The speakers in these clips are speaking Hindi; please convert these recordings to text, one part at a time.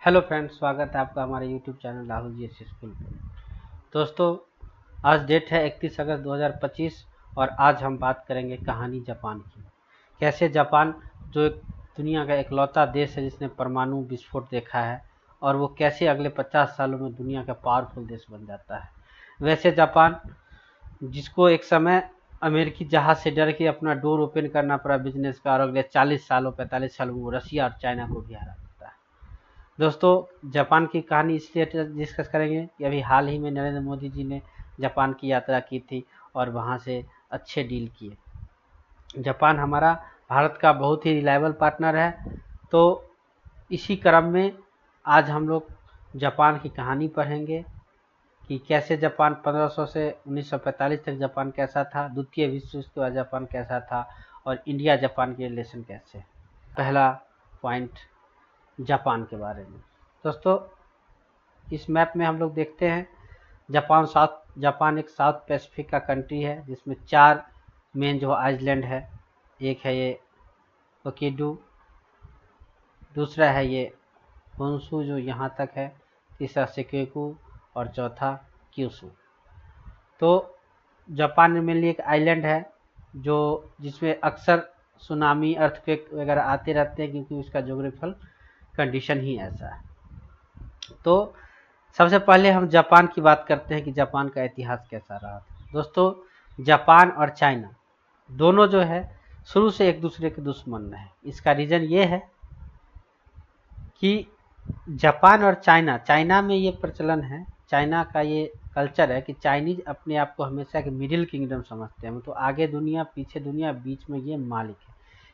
हेलो फ्रेंड्स, स्वागत है आपका हमारे YouTube channel Rahul G S school पर। दोस्तों, आज डेट है 31 अगस्त 2025 और आज हम बात करेंगे कहानी जापान की। कैसे जापान जो एक दुनिया का इकलौता देश है जिसने परमाणु विस्फोट देखा है और वो कैसे अगले 50 सालों में दुनिया का पावरफुल देश बन जाता है। वैसे जापान जिसको एक समय अमेरिकी जहाज से डर के अपना डोर ओपन करना पड़ा बिजनेस का, और अगले 40 सालों 45 सालों में वो रशिया और चाइना को भी हरा देता है। दोस्तों, जापान की कहानी इसलिए डिस्कस करेंगे कि अभी हाल ही में नरेंद्र मोदी जी ने जापान की यात्रा की थी और वहाँ से अच्छे डील किए। जापान हमारा भारत का बहुत ही रिलायबल पार्टनर है, तो इसी क्रम में आज हम लोग जापान की कहानी पढ़ेंगे कि कैसे जापान 1500 से 1945 तक जापान कैसा था, द्वितीय विश्व युद्ध के बाद जापान कैसा था और इंडिया जापान के रिलेशन कैसे। पहला पॉइंट जापान के बारे में। दोस्तों, इस मैप में हम लोग देखते हैं जापान एक साउथ पैसिफिक का कंट्री है जिसमें 4 मेन जो आइलैंड है। एक है ये होक्काइडो, दूसरा है ये होन्शु जो यहाँ तक है, तीसरा शिकोकू और चौथा क्यूशू। तो जापान में मेनली एक आइलैंड है जो जिसमें अक्सर सुनामी अर्थक्वेक वगैरह आते रहते हैं क्योंकि उसका ज्योग्राफिकल कंडीशन ही ऐसा है। तो सबसे पहले हम जापान की बात करते हैं कि जापान का इतिहास कैसा रहा था। दोस्तों, जापान और चाइना दोनों जो है शुरू से एक दूसरे के दुश्मन रहे। इसका रीजन ये है कि जापान और चाइना में ये प्रचलन है, चाइना का ये कल्चर है कि चाइनीज अपने आप को हमेशा के मिडिल किंगडम समझते हैं। तो आगे दुनिया पीछे दुनिया, बीच में ये मालिक है।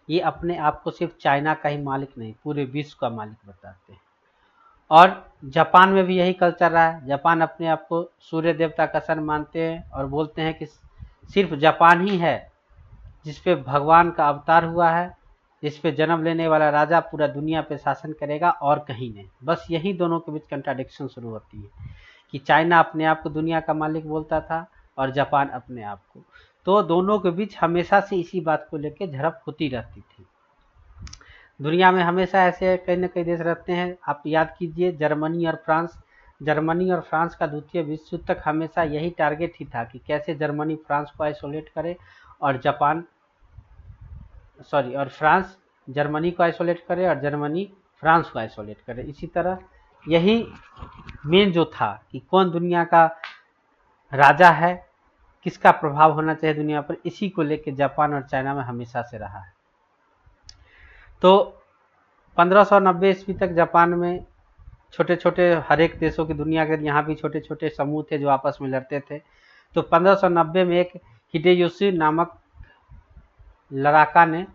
ये अपने आप को सिर्फ चाइना का ही मालिक नहीं, पूरे विश्व का मालिक बताते हैं। और जापान में भी यही कल्चर रहा है। जापान अपने आप को सूर्य देवता का सन मानते हैं और बोलते हैं कि सिर्फ जापान ही है जिस पे भगवान का अवतार हुआ है, जिस पे जन्म लेने वाला राजा पूरा दुनिया पे शासन करेगा और कहीं नहीं। बस यही दोनों के बीच कंट्राडिक्शन शुरू होती है कि चाइना अपने आप को दुनिया का मालिक बोलता था और जापान अपने आप को। तो दोनों के बीच हमेशा से इसी बात को लेकर झड़प होती रहती थी। दुनिया में हमेशा ऐसे कई न कई देश रहते हैं। आप याद कीजिए जर्मनी और फ्रांस का द्वितीय विश्व युद्ध तक हमेशा यही टारगेट ही था कि कैसे जर्मनी फ्रांस को आइसोलेट करे और फ्रांस जर्मनी को आइसोलेट करे और जर्मनी फ्रांस को आइसोलेट करे। इसी तरह यही मेन जो था कि कौन दुनिया का राजा है, किसका प्रभाव होना चाहिए दुनिया पर, इसी को लेकर जापान और चाइना में हमेशा से रहा है। तो 1590 ईस्वी तक जापान में छोटे छोटे हर एक देशों की दुनिया के यहाँ भी छोटे छोटे समूह थे जो आपस में लड़ते थे। तो 1590 में एक हिडेयोशी नामक लड़ाका ने,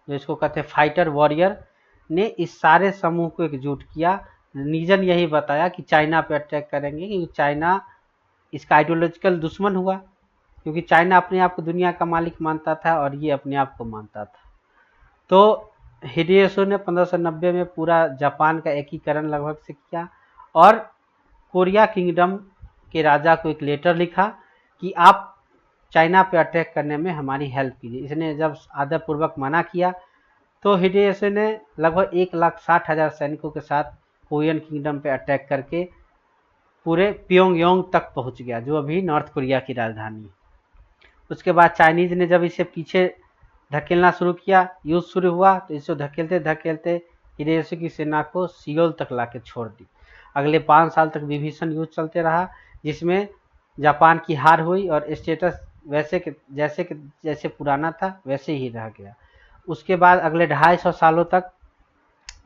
जो इसको कहते हैं फाइटर वॉरियर, ने इस सारे समूह को एकजुट किया। रीजन यही बताया कि चाइना पे अटैक करेंगे, क्योंकि चाइना इसका आइडियोलॉजिकल दुश्मन हुआ, क्योंकि चाइना अपने आप को दुनिया का मालिक मानता था और ये अपने आप को मानता था। तो हिडेयोशी ने 1590 में पूरा जापान का एकीकरण लगभग से किया और कोरिया किंगडम के राजा को एक लेटर लिखा कि आप चाइना पे अटैक करने में हमारी हेल्प कीजिए। इसने जब आदरपूर्वक मना किया तो हिडेयोशी ने लगभग 1,60,000 सैनिकों के साथ कोरियन किंगडम पे अटैक करके पूरे प्योंगयांग तक पहुंच गया, जो अभी नॉर्थ कोरिया की राजधानी है। उसके बाद चाइनीज ने जब इसे पीछे धकेलना शुरू किया, युद्ध शुरू हुआ, तो इसे धकेलते धकेलते हिडेयोशी की सेना को सियोल तक लाके छोड़ दी। अगले 5 साल तक विभीषण युद्ध चलते रहा, जिसमें जापान की हार हुई और स्टेटस जैसे पुराना था वैसे ही रह गया। उसके बाद अगले 250 सालों तक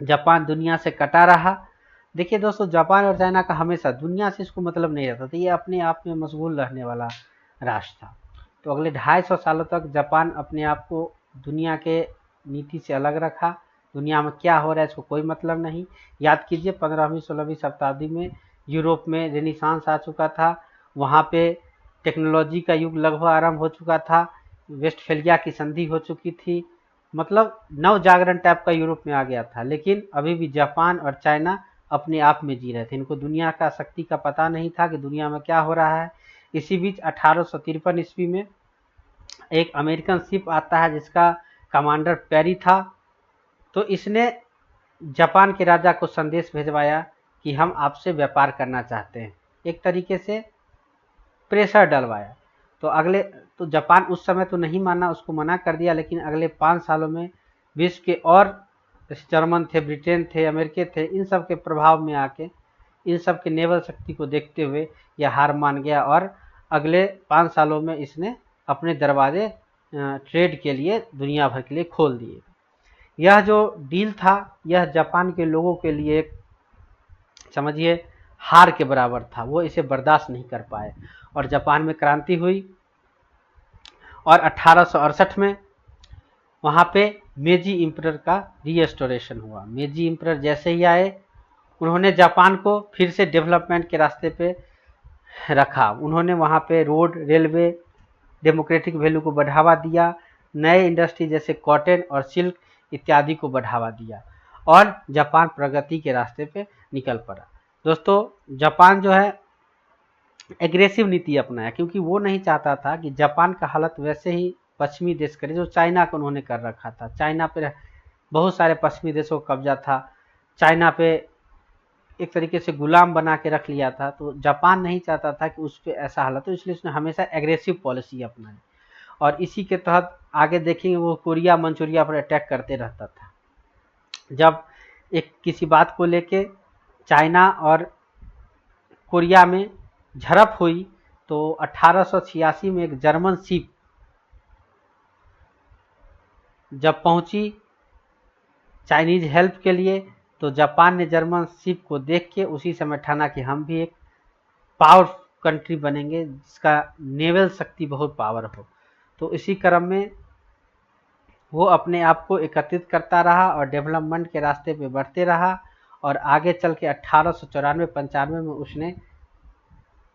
जापान दुनिया से कटा रहा। देखिए दोस्तों, जापान और चाइना का हमेशा दुनिया से इसको मतलब नहीं रहता था, ये अपने आप में मशगूल रहने वाला राष्ट्र था। तो अगले 250 सालों तक जापान अपने आप को दुनिया के नीति से अलग रखा। दुनिया में क्या हो रहा है इसको कोई मतलब नहीं। याद कीजिए 15वीं 16वीं शताब्दी में यूरोप में रेनेसांस आ चुका था, वहाँ पे टेक्नोलॉजी का युग लगभग आरंभ हो चुका था, वेस्टफेलिया की संधि हो चुकी थी, मतलब नव जागरण टाइप का यूरोप में आ गया था। लेकिन अभी भी जापान और चाइना अपने आप में जी रहे थे, इनको दुनिया का शक्ति का पता नहीं था कि दुनिया में क्या हो रहा है। इसी बीच 1853 ईस्वी में एक अमेरिकन शिप आता है जिसका कमांडर पेरी था। तो इसने जापान के राजा को संदेश भेजवाया कि हम आपसे व्यापार करना चाहते हैं, एक तरीके से प्रेशर डलवाया। तो जापान उस समय तो नहीं माना, उसको मना कर दिया, लेकिन अगले 5 सालों में विश्व के और जर्मन थे, ब्रिटेन थे, अमेरिके थे, इन सब के प्रभाव में आके, इन सब के नेवल शक्ति को देखते हुए यह हार मान गया और अगले 5 सालों में इसने अपने दरवाजे ट्रेड के लिए दुनिया भर के लिए खोल दिए। यह जो डील था यह जापान के लोगों के लिए समझिए हार के बराबर था, वो इसे बर्दाश्त नहीं कर पाए और जापान में क्रांति हुई। और 1868 में वहाँ पे मेजी इम्परर का रीएस्टोरेशन हुआ। मेजी इम्परर जैसे ही आए, उन्होंने जापान को फिर से डेवलपमेंट के रास्ते पे रखा। उन्होंने वहाँ पे रोड, रेलवे, डेमोक्रेटिक वैल्यू को बढ़ावा दिया, नए इंडस्ट्री जैसे कॉटन और सिल्क इत्यादि को बढ़ावा दिया और जापान प्रगति के रास्ते पे निकल पड़ा। दोस्तों, जापान जो है एग्रेसिव नीति अपनाया, क्योंकि वो नहीं चाहता था कि जापान का हालत वैसे ही पश्चिमी देश करे जो चाइना को उन्होंने कर रखा था। चाइना पे बहुत सारे पश्चिमी देशों का कब्जा था, चाइना पे एक तरीके से गुलाम बना के रख लिया था। तो जापान नहीं चाहता था कि उस पर ऐसा हालत हो, इसलिए उसने हमेशा एग्रेसिव पॉलिसी अपनाई और इसी के तहत आगे देखेंगे वो कोरिया मंचूरिया पर अटैक करते रहता था। जब एक किसी बात को लेके चाइना और कोरिया में झड़प हुई तो 1886 में एक जर्मन शिप जब पहुंची चाइनीज हेल्प के लिए, तो जापान ने जर्मन शिप को देख के उसी समय ठाना कि हम भी एक पावर कंट्री बनेंगे जिसका नेवल शक्ति बहुत पावर हो। तो इसी क्रम में वो अपने आप को एकत्रित करता रहा और डेवलपमेंट के रास्ते पे बढ़ते रहा और आगे चल के 1894-95 में उसने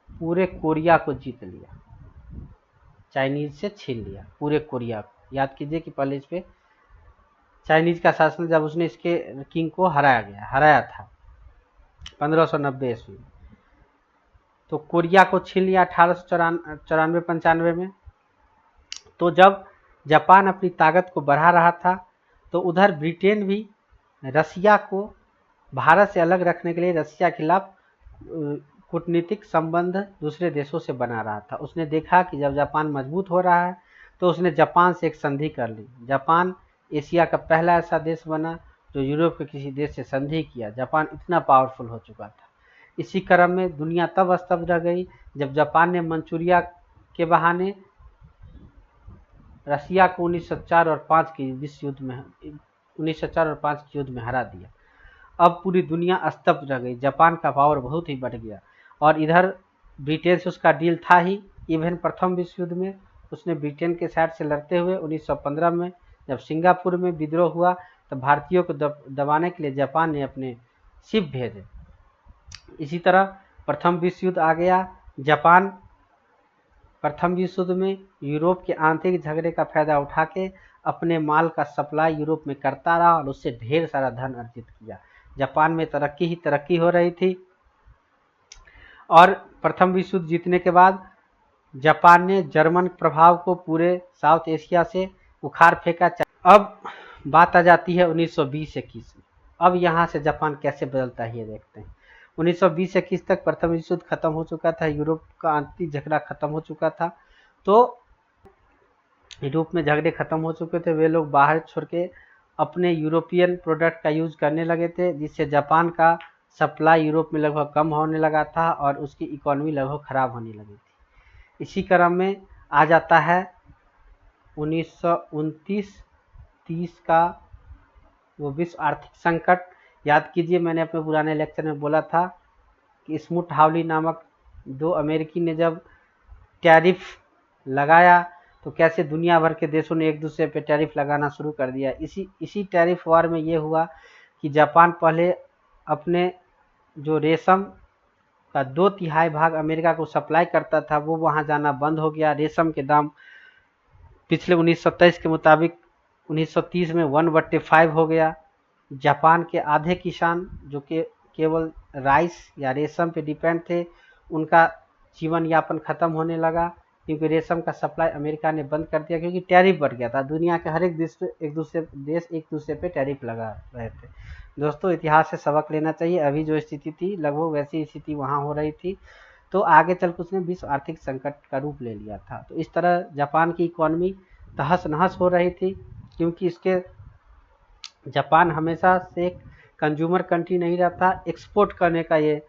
पूरे कोरिया को जीत लिया, चाइनीज से छीन लिया पूरे कोरिया को। याद कीजिए कि पहले इस पे चाइनीज का शासन जब उसने इसके किंग को हराया था 1590 ईस्वी में, तो कोरिया को छीन लिया 1894-95 में। तो जब जापान अपनी ताकत को बढ़ा रहा था तो उधर ब्रिटेन भी रसिया को भारत से अलग रखने के लिए रसिया के खिलाफ कूटनीतिक संबंध दूसरे देशों से बना रहा था। उसने देखा कि जब जापान मजबूत हो रहा है तो उसने जापान से एक संधि कर ली। जापान एशिया का पहला ऐसा देश बना जो यूरोप के किसी देश से संधि किया। जापान इतना पावरफुल हो चुका था। इसी क्रम में दुनिया तब स्तब्ध रह गई जब जापान ने मंचूरिया के बहाने रसिया को 1904 और 5 के विश्व युद्ध में 1904 और 5 के युद्ध में हरा दिया। अब पूरी दुनिया स्तब्ध रह गई, जापान का पावर बहुत ही बढ़ गया और इधर ब्रिटेन से उसका डील था ही। इवन प्रथम विश्व युद्ध में उसने ब्रिटेन के साइड से लड़ते हुए 1915 में जब सिंगापुर में विद्रोह हुआ तो भारतीयों को दबाने के लिए जापान ने अपने शिप भेजे। इसी तरह प्रथम विश्व युद्ध आ गया। जापान प्रथम विश्व युद्ध में यूरोप के आंतरिक झगड़े का फायदा उठा के अपने माल का सप्लाई यूरोप में करता रहा और उससे ढेर सारा धन अर्जित किया। जापान में तरक्की ही तरक्की हो रही थी और प्रथम विश्व युद्ध जीतने के बाद जापान ने जर्मन प्रभाव को पूरे साउथ एशिया से उखाड़ फेंका। अब बात आ जाती है 1920-21 में। अब यहाँ से जापान कैसे बदलता है ये देखते हैं। 1920-21 तक प्रथम विश्व युद्ध खत्म हो चुका था, यूरोप का आंतरिक झगड़ा खत्म हो चुका था। तो यूरोप में झगड़े खत्म हो चुके थे, वे लोग बाहर छोड़ के अपने यूरोपियन प्रोडक्ट का यूज करने लगे थे, जिससे जापान का सप्लाई यूरोप में लगभग कम होने लगा था और उसकी इकोनॉमी लगभग खराब होने लगी थी। इसी क्रम में आ जाता है 1929-30 का वो विश्व आर्थिक संकट। याद कीजिए मैंने अपने पुराने लेक्चर में बोला था कि स्मूथ हावली नामक 2 अमेरिकी ने जब टैरिफ लगाया तो कैसे दुनिया भर के देशों ने एक दूसरे पे टैरिफ लगाना शुरू कर दिया। इसी टैरिफ वार में ये हुआ कि जापान पहले अपने जो रेशम का 2/3 भाग अमेरिका को सप्लाई करता था वो वहाँ जाना बंद हो गया। रेशम के दाम पिछले 1927 के मुताबिक 1930 में 1/5 हो गया। जापान के आधे किसान जो कि केवल राइस या रेशम पे डिपेंड थे, उनका जीवन यापन खत्म होने लगा क्योंकि रेशम का सप्लाई अमेरिका ने बंद कर दिया, क्योंकि टैरिफ बढ़ गया था। दुनिया के हर एक देश एक दूसरे पे टैरिफ लगा रहे थे। दोस्तों इतिहास से सबक लेना चाहिए। अभी जो स्थिति थी लगभग वैसी स्थिति वहाँ हो रही थी। तो आगे चल कर उसने विश्व आर्थिक संकट का रूप ले लिया था। तो इस तरह जापान की इकोनॉमी तहस नहस हो रही थी, क्योंकि इसके जापान हमेशा से एक कंज्यूमर कंट्री नहीं रहा था, एक्सपोर्ट करने का ये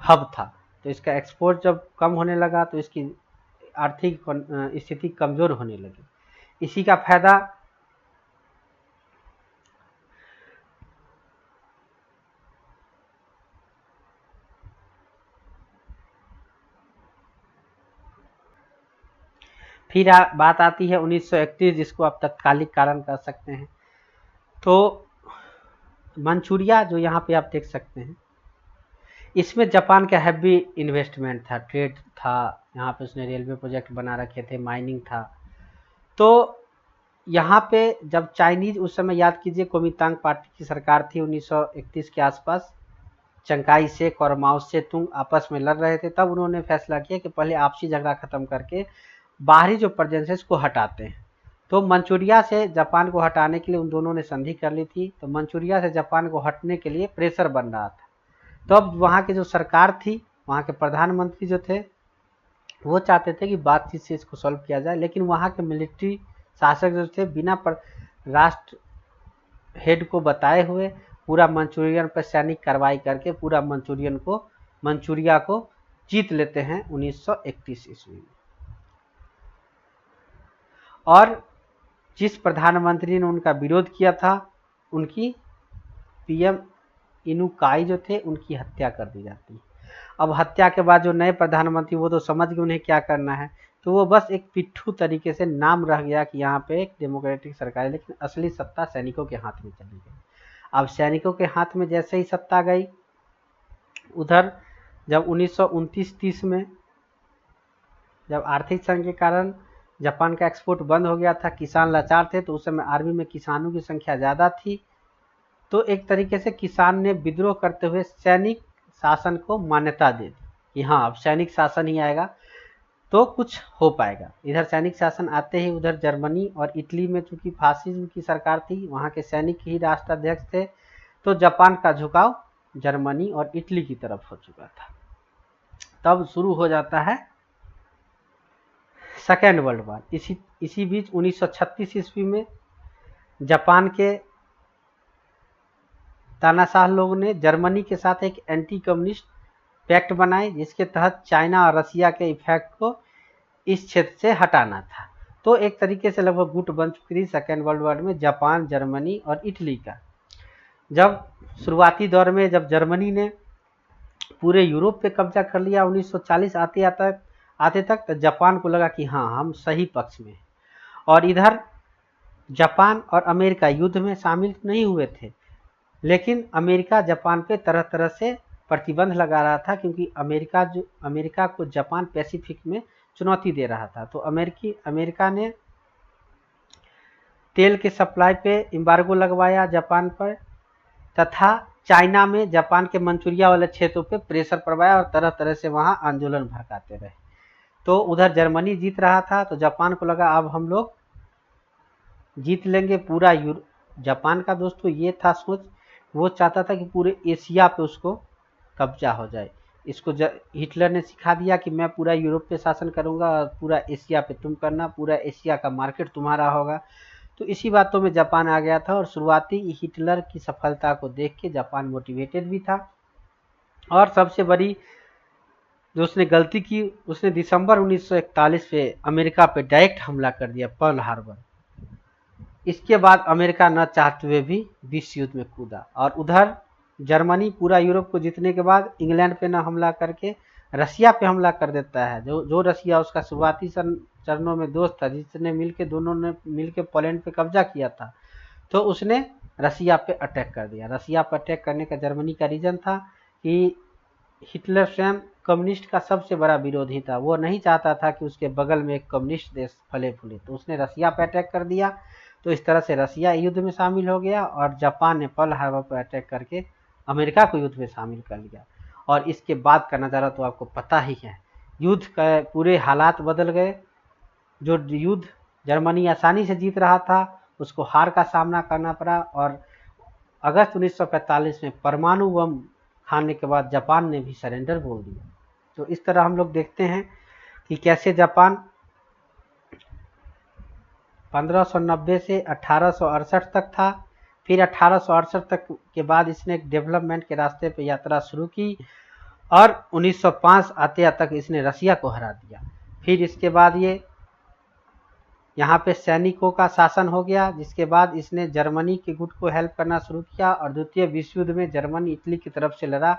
हब था। तो इसका एक्सपोर्ट जब कम होने लगा तो इसकी आर्थिक स्थिति कमजोर होने लगी। इसी का फायदा फिर बात आती है 1931, जिसको आप तत्कालिक कारण कह सकते हैं। तो मंचूरिया जो यहाँ पे आप देख सकते हैं, इसमें जापान का हैवी इन्वेस्टमेंट था, ट्रेड था, यहाँ पे उसने रेलवे प्रोजेक्ट बना रखे थे, माइनिंग था। तो यहाँ पे जब चाइनीज, उस समय याद कीजिए कोमितांग पार्टी की सरकार थी 1931 के आसपास, चंकाई शेक और माओ से तुंग आपस में लड़ रहे थे, तब उन्होंने फैसला किया कि पहले आपसी झगड़ा खत्म करके बाहरी जो प्रेजेंस है इसको हटाते हैं। तो मंचूरिया से जापान को हटाने के लिए उन दोनों ने संधि कर ली थी। तो मंचूरिया से जापान को हटने के लिए प्रेशर बन रहा था। तो अब वहाँ की जो सरकार थी, वहाँ के प्रधानमंत्री जो थे, वो चाहते थे कि बातचीत से इसको सॉल्व किया जाए, लेकिन वहाँ के मिलिट्री शासक जो थे बिना राष्ट्र हेड को बताए हुए पूरा मंचूरियन पर सैनिक कार्रवाई करके पूरा मंचूरिया को जीत लेते हैं 1931 ईस्वी में। और जिस प्रधानमंत्री ने उनका विरोध किया था, उनकी पीएम इनुकाई जो थे उनकी हत्या कर दी जाती है। अब हत्या के बाद जो नए प्रधानमंत्री, वो तो समझ गए उन्हें क्या करना है, तो वो बस एक पिट्ठू तरीके से नाम रह गया कि यहाँ पे एक डेमोक्रेटिक सरकार है, लेकिन असली सत्ता सैनिकों के हाथ में चली गई। अब सैनिकों के हाथ में जैसे ही सत्ता गई, उधर जब 1929-30 में जब आर्थिक संकट के कारण जापान का एक्सपोर्ट बंद हो गया था, किसान लाचार थे, तो उस समय आर्मी में किसानों की संख्या ज़्यादा थी। तो एक तरीके से किसान ने विद्रोह करते हुए सैनिक शासन को मान्यता दे दी कि हाँ अब सैनिक शासन ही आएगा तो कुछ हो पाएगा। इधर सैनिक शासन आते ही उधर जर्मनी और इटली में चूंकि फासिज्म की सरकार थी, वहाँ के सैनिक ही राष्ट्राध्यक्ष थे, तो जापान का झुकाव जर्मनी और इटली की तरफ हो चुका था। तब शुरू हो जाता है सेकेंड वर्ल्ड वॉर। इसी बीच 1936 ईस्वी में जापान के तानाशाह लोगों ने जर्मनी के साथ एक एंटी कम्युनिस्ट पैक्ट बनाए, जिसके तहत चाइना और रसिया के इफेक्ट को इस क्षेत्र से हटाना था। तो एक तरीके से लगभग गुट बन चुकी थी सेकेंड वर्ल्ड वॉर में जापान, जर्मनी और इटली का। जब शुरुआती दौर में जब जर्मनी ने पूरे यूरोप पे कब्जा कर लिया 1940 आते तक, तो जापान को लगा कि हाँ हम सही पक्ष में। और इधर जापान और अमेरिका युद्ध में शामिल नहीं हुए थे, लेकिन अमेरिका जापान पे तरह तरह से प्रतिबंध लगा रहा था, क्योंकि अमेरिका को जापान पैसिफिक में चुनौती दे रहा था। तो अमेरिका ने तेल के सप्लाई पे एम्बार्गो लगवाया जापान पर, तथा चाइना में जापान के मंचूरिया वाले क्षेत्रों पे प्रेशर पड़वाया और तरह तरह से वहां आंदोलन भड़काते रहे। तो उधर जर्मनी जीत रहा था, तो जापान को लगा अब हम लोग जीत लेंगे पूरा जापान का दोस्तों ये था सोच, वो चाहता था कि पूरे एशिया पे उसको कब्जा हो जाए। इसको हिटलर ने सिखा दिया कि मैं पूरा यूरोप पे शासन करूंगा और पूरा एशिया पे तुम करना, पूरा एशिया का मार्केट तुम्हारा होगा। तो इसी बातों में जापान आ गया था, और शुरुआती हिटलर की सफलता को देख के जापान मोटिवेटेड भी था। और सबसे बड़ी जो उसने गलती की, उसने दिसंबर 1941 पे अमेरिका पे डायरेक्ट हमला कर दिया, पर्ल हार्बर। इसके बाद अमेरिका न चाहते हुए भी विश्व युद्ध में कूदा, और उधर जर्मनी पूरा यूरोप को जीतने के बाद इंग्लैंड पे न हमला करके रसिया पे हमला कर देता है। जो रसिया उसका शुरुआती चरणों में दोस्त था, जिसने दोनों ने मिलकर पोलैंड पे कब्जा किया था, तो उसने रसिया पे अटैक कर दिया। रसिया पर अटैक करने का जर्मनी का रीजन था कि हिटलर स्वयं कम्युनिस्ट का सबसे बड़ा विरोधी था, वो नहीं चाहता था कि उसके बगल में एक कम्युनिस्ट देश फले फूले, तो उसने रसिया पर अटैक कर दिया। तो इस तरह से रसिया युद्ध में शामिल हो गया, और जापान ने पर्ल हार्बर पर अटैक करके अमेरिका को युद्ध में शामिल कर लिया। और इसके बाद का नज़ारा तो आपको पता ही है, युद्ध का पूरे हालात बदल गए। जो युद्ध जर्मनी आसानी से जीत रहा था, उसको हार का सामना करना पड़ा, और अगस्त 1945 में परमाणु बम खाने के बाद जापान ने भी सरेंडर बोल दिया। तो इस तरह हम लोग देखते हैं कि कैसे जापान 1590 से 1868 तक था, फिर 1868 तक के बाद इसने एक डेवलपमेंट के रास्ते पर यात्रा शुरू की और 1905 आते तक इसने रसिया को हरा दिया। फिर इसके बाद ये यहाँ पे सैनिकों का शासन हो गया, जिसके बाद इसने जर्मनी के गुट को हेल्प करना शुरू किया और द्वितीय विश्व युद्ध में जर्मनी इटली की तरफ से लड़ा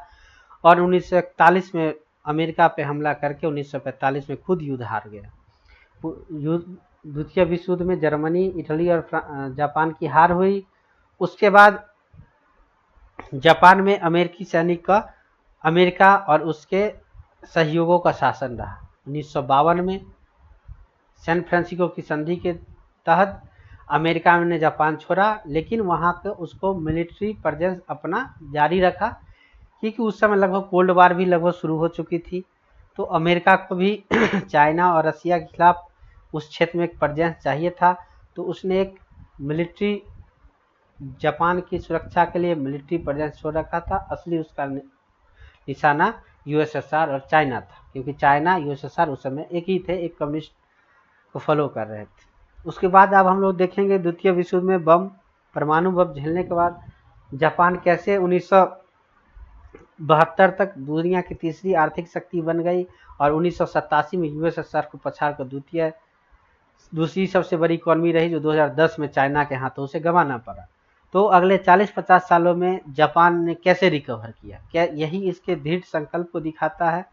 और 1941 में अमेरिका पे हमला करके 1945 में खुद युद्ध हार गया। द्वितीय विश्व युद्ध में जर्मनी, इटली और जापान की हार हुई। उसके बाद जापान में अमेरिकी सैनिक का अमेरिका और उसके सहयोगों का शासन रहा। 1952 में सैन फ्रांसिस्को की संधि के तहत अमेरिका ने जापान छोड़ा, लेकिन वहाँ पे उसको मिलिट्री प्रेजेंस अपना जारी रखा, क्योंकि उस समय लगभग कोल्ड वार भी लगभग शुरू हो चुकी थी। तो अमेरिका को भी चाइना और रसिया के खिलाफ उस क्षेत्र में एक प्रेजेंस चाहिए था, तो उसने एक मिलिट्री जापान की सुरक्षा के लिए मिलिट्री प्रेजेंस छोड़ रखा था। असली उसका निशाना यूएसएसआर और चाइना था, क्योंकि चाइना यूएसएसआर उस समय एक ही थे, एक कम्युनिस्ट को फॉलो कर रहे थे। उसके बाद अब हम लोग देखेंगे द्वितीय विश्व युद्ध में परमाणु बम झेलने के बाद जापान कैसे 1972 तक दुनिया की तीसरी आर्थिक शक्ति बन गई और 1987 में यूएसएसआर को पछाड़ कर दूसरी सबसे बड़ी इकॉनमी रही, जो 2010 में चाइना के हाथों से गंवाना पड़ा। तो अगले 40-50 सालों में जापान ने कैसे रिकवर किया, क्या यही इसके दृढ़ संकल्प को दिखाता है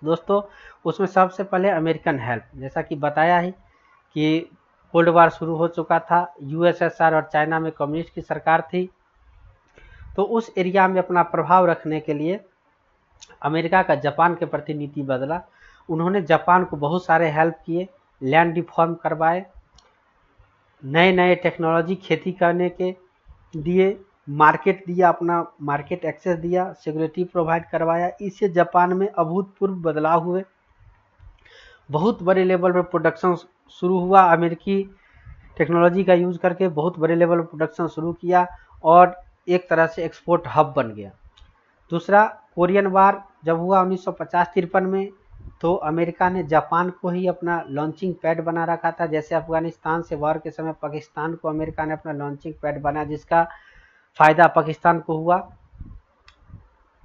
दोस्तों। उसमें सबसे पहले अमेरिकन हेल्प, जैसा कि बताया ही कि कोल्ड वार शुरू हो चुका था, यूएसएसआर और चाइना में कम्युनिस्ट की सरकार थी, तो उस एरिया में अपना प्रभाव रखने के लिए अमेरिका का जापान के प्रति नीति बदला। उन्होंने जापान को बहुत सारे हेल्प किए, लैंड रिफॉर्म करवाए, नए नए टेक्नोलॉजी खेती करने के दिए, मार्केट दिया, अपना मार्केट एक्सेस दिया, सिक्योरिटी प्रोवाइड करवाया। इससे जापान में अभूतपूर्व बदलाव हुए, बहुत बड़े लेवल पर प्रोडक्शन शुरू हुआ। अमेरिकी टेक्नोलॉजी का यूज करके बहुत बड़े लेवल पर प्रोडक्शन शुरू किया और एक तरह से एक्सपोर्ट हब बन गया। दूसरा, कोरियन वार जब हुआ 1950-53 में, तो अमेरिका ने जापान को ही अपना लॉन्चिंग पैड बना रखा था। जैसे अफगानिस्तान से वार के समय पाकिस्तान को अमेरिका ने अपना लॉन्चिंग पैड बनाया, जिसका फायदा पाकिस्तान को हुआ।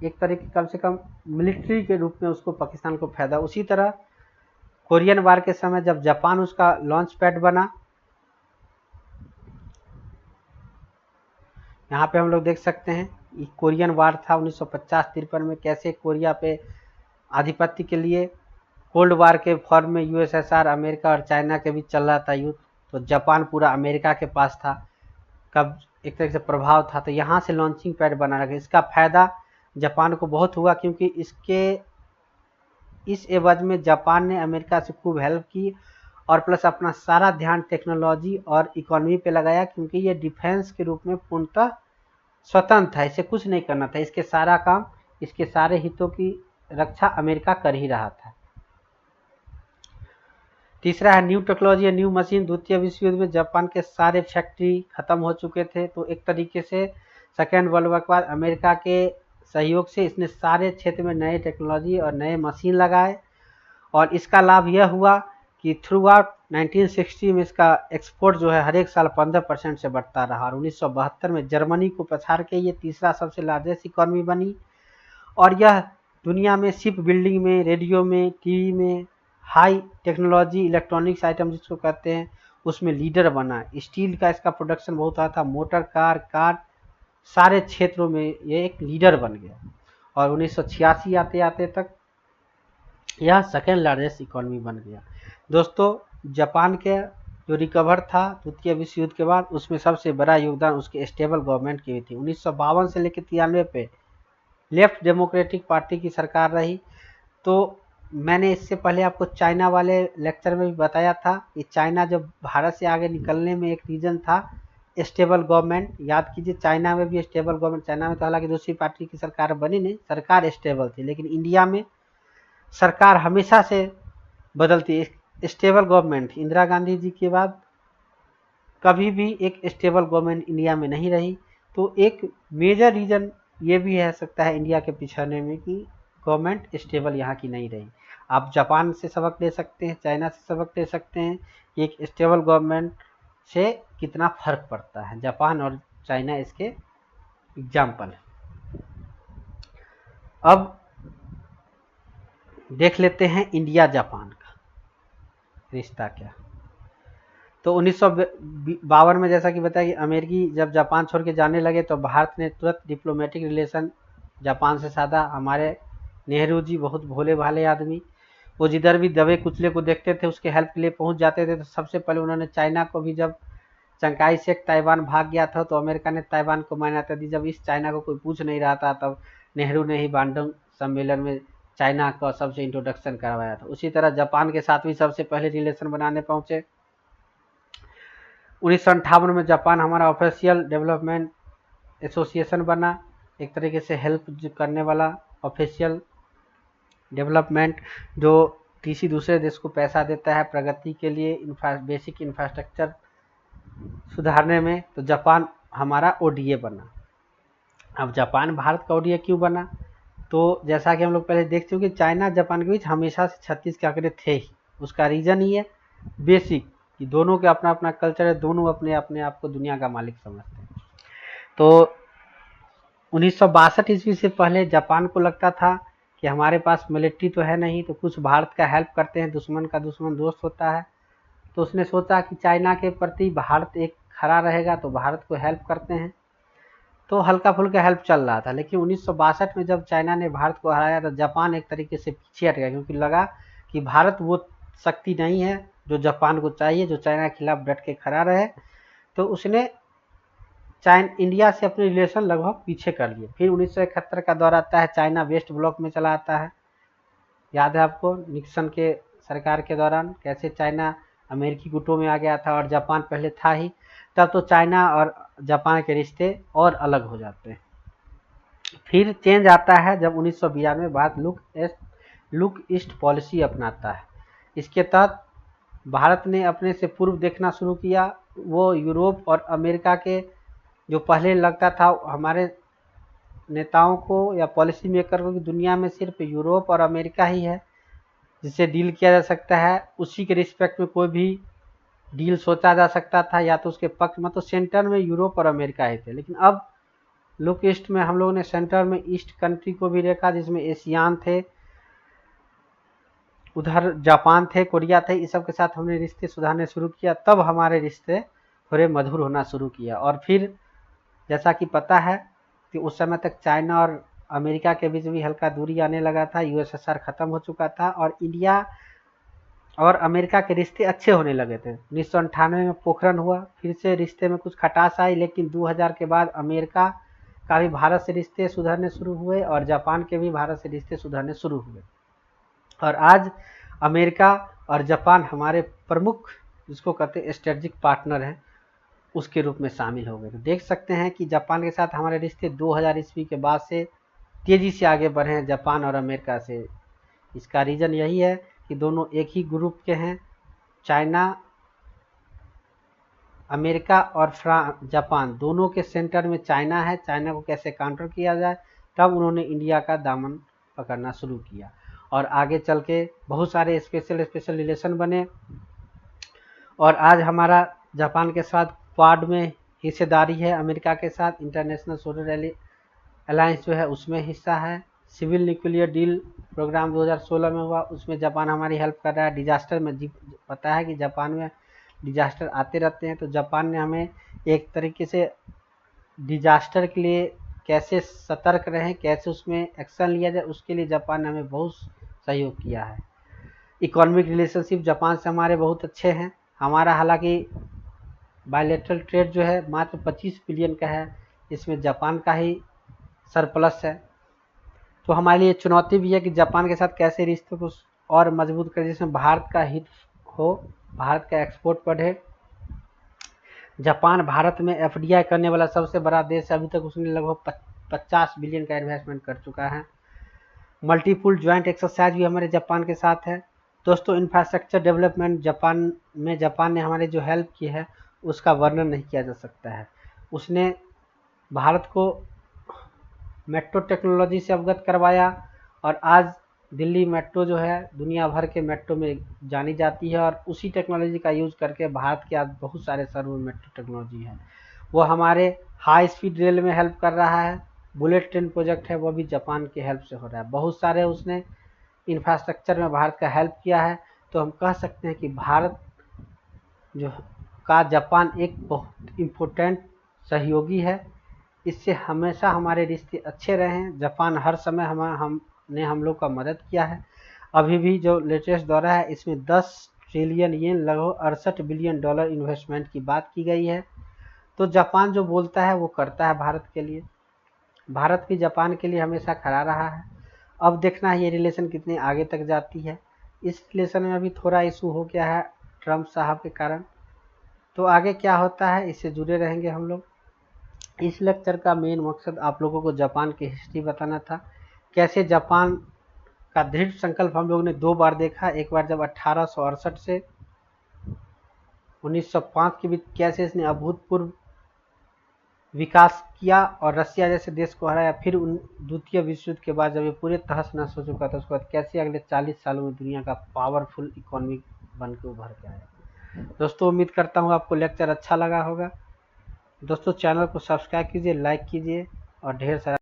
एक तरह की कम से कम मिलिट्री के रूप में उसको पाकिस्तान को फायदा। उसी तरह कोरियन वार के समय जब जापान उसका लॉन्च पैड बना, यहाँ पे हम लोग देख सकते हैं कोरियन वार था 1950-53 में, कैसे कोरिया पे आधिपत्य के लिए कोल्ड वार के फॉर्म में यूएसएसआर, अमेरिका और चाइना के बीच चल रहा था युद्ध, तो जापान पूरा अमेरिका के पास था, कब एक तरह से प्रभाव था। तो यहाँ से लॉन्चिंग पैड बना रखा। इसका फायदा जापान को बहुत हुआ, क्योंकि इस एवज में जापान ने अमेरिका से खूब हेल्प की और प्लस अपना सारा ध्यान टेक्नोलॉजी और इकोनॉमी पे लगाया, क्योंकि ये डिफेंस के रूप में पूर्णतः स्वतंत्र था, इसे कुछ नहीं करना था, इसके सारा काम, इसके सारे हितों की रक्षा अमेरिका कर ही रहा था। तीसरा है न्यू टेक्नोलॉजी, न्यू मशीन। द्वितीय विश्व युद्ध में जापान के सारे फैक्ट्री खत्म हो चुके थे, तो एक तरीके से सेकेंड वर्ल्ड वॉर के बाद अमेरिका के सहयोग से इसने सारे क्षेत्र में नए टेक्नोलॉजी और नए मशीन लगाए और इसका लाभ यह हुआ कि थ्रू आउट 1960 में इसका एक्सपोर्ट जो है हर एक साल 15% से बढ़ता रहा और 1972 में जर्मनी को पछाड़ के ये तीसरा सबसे लार्जेस्ट इकॉनमी बनी और यह दुनिया में शिप बिल्डिंग में, रेडियो में, टीवी में, हाई टेक्नोलॉजी इलेक्ट्रॉनिक्स आइटम जिसको कहते हैं उसमें लीडर बना। स्टील का इसका प्रोडक्शन बहुत था, मोटर कार सारे क्षेत्रों में ये एक लीडर बन गया और 1986 आते आते तक यह सेकेंड लार्जेस्ट इकॉनमी बन गया। दोस्तों, जापान के जो रिकवर था द्वितीय विश्व युद्ध के बाद, उसमें सबसे बड़ा योगदान उसके स्टेबल गवर्नमेंट की थी। 1952 से लेकर 93 पे लेफ्ट डेमोक्रेटिक पार्टी की सरकार रही। तो मैंने इससे पहले आपको चाइना वाले लेक्चर में भी बताया था कि चाइना जब भारत से आगे निकलने में एक रीजन था स्टेबल गवर्नमेंट। याद कीजिए, चाइना में भी स्टेबल गवर्नमेंट, चाइना में तो हालांकि दूसरी पार्टी की सरकार बनी नहीं, सरकार स्टेबल थी, लेकिन इंडिया में सरकार हमेशा से बदलती। स्टेबल गवर्नमेंट इंदिरा गांधी जी के बाद कभी भी एक स्टेबल गवर्नमेंट इंडिया में नहीं रही। तो एक मेजर रीज़न ये भी है सकता है इंडिया के पिछड़ने में कि गवर्नमेंट स्टेबल यहाँ की नहीं रही। आप जापान से सबक ले सकते हैं, चाइना से सबक ले सकते हैं कि एक स्टेबल गवर्नमेंट से कितना फ़र्क पड़ता है। जापान और चाइना इसके एग्जाम्पल है। अब देख लेते हैं इंडिया जापान का रिश्ता क्या। तो 1952 में जैसा कि बताया कि अमेरिकी जब जापान छोड़ के जाने लगे तो भारत ने तुरंत डिप्लोमेटिक रिलेशन जापान से साधा। हमारे नेहरू जी बहुत भोले भाले आदमी, वो जिधर भी दबे कुचले को देखते थे उसके हेल्प के लिए पहुंच जाते थे। तो सबसे पहले उन्होंने चाइना को भी, जब चंकाई शेख ताइवान भाग गया था तो अमेरिका ने ताइवान को मान्यता दी। जब इस चाइना को कोई पूछ नहीं रहा था तब नेहरू ने ही बांडंग सम्मेलन में चाइना का सबसे इंट्रोडक्शन करवाया था। उसी तरह जापान के साथ भी सबसे पहले रिलेशन बनाने पहुंचे। 1958 में जापान हमारा ऑफिशियल डेवलपमेंट एसोसिएशन बना, एक तरीके से हेल्प करने वाला ऑफिशियल डेवलपमेंट जो किसी दूसरे देश को पैसा देता है प्रगति के लिए, बेसिक इंफ्रास्ट्रक्चर सुधारने में। तो जापान हमारा ओडीए बना। अब जापान भारत का ओडीए क्यों बना? तो जैसा कि हम लोग पहले देख चुके, चाइना जापान के बीच हमेशा से 36 के आंकड़े थे ही। उसका रीजन ही है बेसिक कि दोनों के अपना अपना कल्चर है, दोनों अपने अपने आप को दुनिया का मालिक समझते हैं। तो 1962 ईस्वी से पहले जापान को लगता था कि हमारे पास मिलिट्री तो है नहीं, तो कुछ भारत का हेल्प करते हैं, दुश्मन का दुश्मन दोस्त होता है। तो उसने सोचा कि चाइना के प्रति भारत एक खड़ा रहेगा तो भारत को हेल्प करते हैं। तो हल्का फुल्का हेल्प चल रहा था। लेकिन 1962 में जब चाइना ने भारत को हराया तो जापान एक तरीके से पीछे हट गया, क्योंकि लगा कि भारत वो शक्ति नहीं है जो जापान को चाहिए, जो चाइना के खिलाफ डट के खड़ा रहे। तो उसने इंडिया से अपने रिलेशन लगभग पीछे कर लिए। फिर 1971 का दौर आता है, चाइना वेस्ट ब्लॉक में चला आता है। याद है आपको निक्सन के सरकार के दौरान कैसे चाइना अमेरिकी गुटों में आ गया था और जापान पहले था ही। तब तो चाइना और जापान के रिश्ते और अलग हो जाते हैं। फिर चेंज आता है जब 1992 में भारत लुक ईस्ट पॉलिसी अपनाता है। इसके तहत भारत ने अपने से पूर्व देखना शुरू किया। वो यूरोप और अमेरिका के, जो पहले लगता था हमारे नेताओं को या पॉलिसी मेकर को कि दुनिया में सिर्फ यूरोप और अमेरिका ही है जिससे डील किया जा सकता है, उसी के रिस्पेक्ट में कोई भी डील सोचा जा सकता था या तो उसके पक्ष में, तो सेंटर में यूरोप और अमेरिका ही थे। लेकिन अब लुक ईस्ट में हम लोगों ने सेंटर में ईस्ट कंट्री को भी देखा, जिसमें एशियान थे, उधर जापान थे, कोरिया थे। इस सब के साथ हमने रिश्ते सुधारने शुरू किया। तब हमारे रिश्ते थोड़े मधुर होना शुरू किया। और फिर जैसा कि पता है कि उस समय तक चाइना और अमेरिका के बीच भी हल्का दूरी आने लगा था, यूएसएसआर खत्म हो चुका था और इंडिया और अमेरिका के रिश्ते अच्छे होने लगे थे। 1998 में पोखरण हुआ, फिर से रिश्ते में कुछ खटास आई। लेकिन 2000 के बाद अमेरिका का भी भारत से रिश्ते सुधरने शुरू हुए और जापान के भी भारत से रिश्ते सुधरने शुरू हुए। और आज अमेरिका और जापान हमारे प्रमुख, जिसको कहते हैं स्ट्रेटेजिक पार्टनर हैं, उसके रूप में शामिल हो गए। तो देख सकते हैं कि जापान के साथ हमारे रिश्ते 2000 ईस्वी के बाद से तेज़ी से आगे बढ़े हैं जापान और अमेरिका से। इसका रीज़न यही है कि दोनों एक ही ग्रुप के हैं। चाइना, अमेरिका और जापान दोनों के सेंटर में चाइना है। चाइना को कैसे काउंटर किया जाए, तब उन्होंने इंडिया का दामन पकड़ना शुरू किया और आगे चल के बहुत सारे स्पेशल रिलेशन बने। और आज हमारा जापान के साथ क्वाड में हिस्सेदारी है, अमेरिका के साथ इंटरनेशनल सोलर अलायंस जो है उसमें हिस्सा है। सिविल न्यूक्लियर डील प्रोग्राम 2016 में हुआ, उसमें जापान हमारी हेल्प कर रहा है। डिजास्टर में पता है कि जापान में डिजास्टर आते रहते हैं, तो जापान ने हमें एक तरीके से डिजास्टर के लिए कैसे सतर्क रहें, कैसे उसमें एक्शन लिया जाए, उसके लिए जापान ने हमें बहुत सहयोग किया है। इकोनॉमिक रिलेशनशिप जापान से हमारे बहुत अच्छे हैं। हमारा हालांकि बायलैटरल ट्रेड जो है मात्र 25 बिलियन का है, इसमें जापान का ही सरप्लस है। तो हमारे लिए चुनौती भी है कि जापान के साथ कैसे रिश्ते को और मजबूत करें, जिसमें भारत का हित हो, भारत का एक्सपोर्ट बढ़े। जापान भारत में एफडीआई करने वाला सबसे बड़ा देश है। अभी तक उसने लगभग 50 बिलियन का इन्वेस्टमेंट कर चुका है। मल्टीपुल ज्वाइंट एक्सरसाइज भी हमारे जापान के साथ है। दोस्तों, इंफ्रास्ट्रक्चर डेवलपमेंट जापान ने हमारे जो हेल्प की है उसका वर्णन नहीं किया जा सकता है। उसने भारत को मेट्रो टेक्नोलॉजी से अवगत करवाया और आज दिल्ली मेट्रो जो है दुनिया भर के मेट्रो में जानी जाती है और उसी टेक्नोलॉजी का यूज करके भारत के आज बहुत सारे शहरों में मेट्रो टेक्नोलॉजी है। वो हमारे हाई स्पीड रेल में हेल्प कर रहा है। बुलेट ट्रेन प्रोजेक्ट है वो भी जापान के हेल्प से हो रहा है। बहुत सारे उसने इंफ्रास्ट्रक्चर में भारत का हेल्प किया है। तो हम कह सकते हैं कि भारत जो का जापान एक बहुत इम्पोर्टेंट सहयोगी है। इससे हमेशा हमारे रिश्ते अच्छे रहे हैं। जापान हर समय हमने हम लोग का मदद किया है। अभी भी जो लेटेस्ट दौरा है इसमें 10 ट्रिलियन येन लगभग 68 बिलियन डॉलर इन्वेस्टमेंट की बात की गई है। तो जापान जो बोलता है वो करता है भारत के लिए। भारत भी जापान के लिए हमेशा खड़ा रहा है। अब देखना है ये रिलेशन कितने आगे तक जाती है। इस रिलेशन में अभी थोड़ा इशू हो गया है ट्रम्प साहब के कारण। तो आगे क्या होता है इससे जुड़े रहेंगे हम लोग। इस लेक्चर का मेन मकसद आप लोगों को जापान की हिस्ट्री बताना था। कैसे जापान का दृढ़ संकल्प हम लोगों ने 2 बार देखा। एक बार जब 1868 से 1905 के बीच कैसे इसने अभूतपूर्व विकास किया और रसिया जैसे देश को हराया। फिर द्वितीय विश्व युद्ध के बाद जब ये पूरे तहस नहस हो चुका था उसके बाद कैसे अगले 40 सालों में दुनिया का पावरफुल इकोनॉमी बन के उभर के आया। दोस्तों उम्मीद करता हूँ आपको लेक्चर अच्छा लगा होगा। दोस्तों चैनल को सब्सक्राइब कीजिए, लाइक कीजिए और ढेर सारा